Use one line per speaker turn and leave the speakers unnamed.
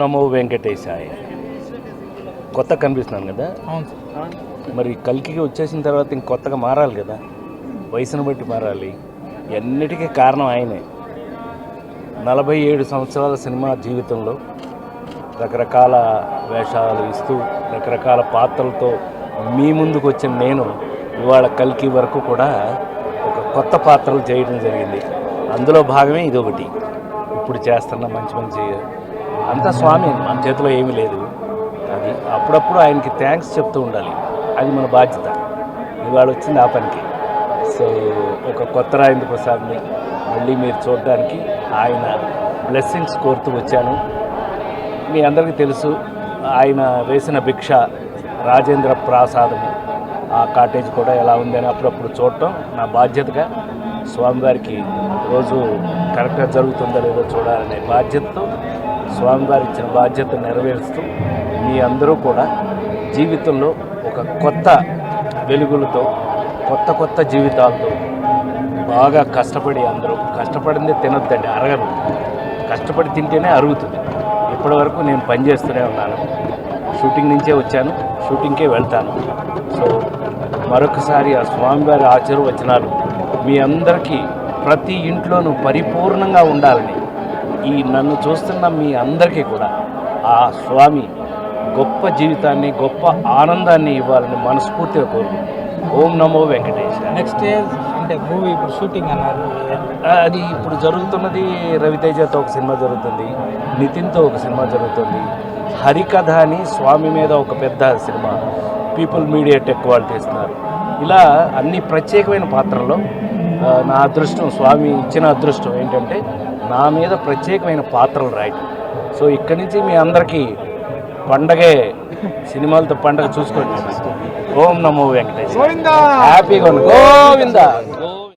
నమో వెంకటేశాయ. కొత్త కనిపిస్తున్నాను కదా. మరి కల్కికి వచ్చేసిన తర్వాత ఇంకొత్తగా మారాలి కదా, వయసును బట్టి మారాలి. ఎన్నిటికీ కారణం ఆయనే. 47 సంవత్సరాల సినిమా జీవితంలో రకరకాల వేషాలు ఇస్తూ రకరకాల పాత్రలతో మీ ముందుకు వచ్చిన నేను ఇవాళ కల్కి వరకు కూడా ఒక కొత్త పాత్రలు చేయడం జరిగింది. అందులో భాగమే ఇదొకటి. ఇప్పుడు చేస్తున్న మంచి మంచి అంతా స్వామి, మన చేతిలో ఏమీ లేదు. అది అప్పుడప్పుడు ఆయనకి థ్యాంక్స్ చెప్తూ ఉండాలి, అది మన బాధ్యత. ఇవాళ వచ్చింది ఆ పనికి. సో ఒక కొత్త రాజేంద్ర ప్రసాద్ని మళ్ళీ మీరు చూడడానికి ఆయన బ్లెస్సింగ్స్ కోరుతూ వచ్చాను. మీ అందరికీ తెలుసు, ఆయన వేసిన భిక్ష రాజేంద్ర ప్రసాదము, ఆ కాటేజ్ కూడా ఎలా ఉందని అప్పుడప్పుడు చూడటం నా బాధ్యతగా. స్వామివారికి రోజు కరెక్ట్గా జరుగుతుందో లేదో చూడాలనే బాధ్యతతో స్వామివారి ఇచ్చిన బాధ్యత నెరవేరుస్తూ మీ అందరూ కూడా జీవితంలో ఒక కొత్త వెలుగులతో కొత్త కొత్త జీవితాలతో బాగా కష్టపడి, అందరూ కష్టపడిందే తినొద్దండి, అరగదు. కష్టపడి తింటేనే అరుగుతుంది. ఇప్పటి వరకు నేను పనిచేస్తూనే ఉన్నాను. షూటింగ్ నుంచే వచ్చాను, షూటింగ్కే వెళ్తాను. సో మరొకసారి ఆ స్వామివారి ఆశీర్వచనాలు మీ అందరికీ ప్రతి ఇంట్లోనూ పరిపూర్ణంగా ఉండాలని, ఈ నన్ను చూస్తున్న మీ అందరికీ కూడా ఆ స్వామి గొప్ప జీవితాన్ని, గొప్ప ఆనందాన్ని ఇవ్వాలని మనస్ఫూర్తిగా కోరుకుంటున్నాను. ఓం నమో వెంకటేశ్.
నెక్స్ట్ స్టేజ్ అంటే మూవీ ఇప్పుడు షూటింగ్ అన్నారు,
అది ఇప్పుడు జరుగుతున్నది. రవితేజతో ఒక సినిమా జరుగుతుంది, నితిన్తో ఒక సినిమా జరుగుతుంది, హరికథ అని స్వామి మీద ఒక పెద్ద సినిమా పీపుల్ మీడియా టెక్ వాళ్ళు తీస్తున్నారు. ఇలా అన్ని ప్రత్యేకమైన పాత్రల్లో నా అదృష్టం, స్వామి ఇచ్చిన అదృష్టం ఏంటంటే నా మీద ప్రత్యేకమైన పాత్రలు రాయటం. సో ఇక్కడి నుంచి మీ అందరికీ పండగే, సినిమాలతో పండగ చూసుకోండి. ఓం నమో వెంకటేశ్వర. హ్యాపీగా గోవిందా.